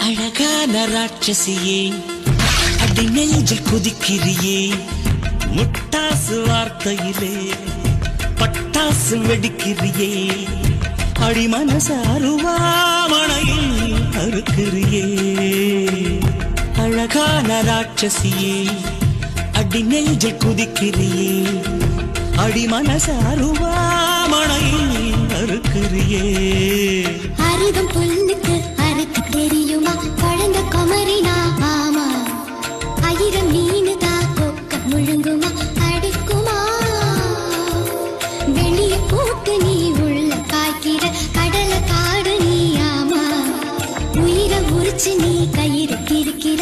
அழகான ராட்சசியே அடி நெஞ்சில் குதிக்கிறியே முட்டாசு வார்த்தையிலே பட்டாசு வெடிக்கிறியே அடி மனசு அருவாமணையில் அறுக்கிறியே அழகான ராட்சசியே அடி நெஞ்சில் குதிக்கிறியே அடி மனசு அருவாமணையில் அறுக்கிறியே அருகம் புல்லுக்கு அறுக்க தெரியுமா குழந்த குமரினா ஆமா ஆயிரம் மீனுதா கொக்க முழுங்குமா அடுக்குமா வெளிய போட்டு நீ உள்ள காய்க்கிற கடல காடு நீ ஆமா உயிரை உரிச்சு நீ கயிறு கிறுக்கிற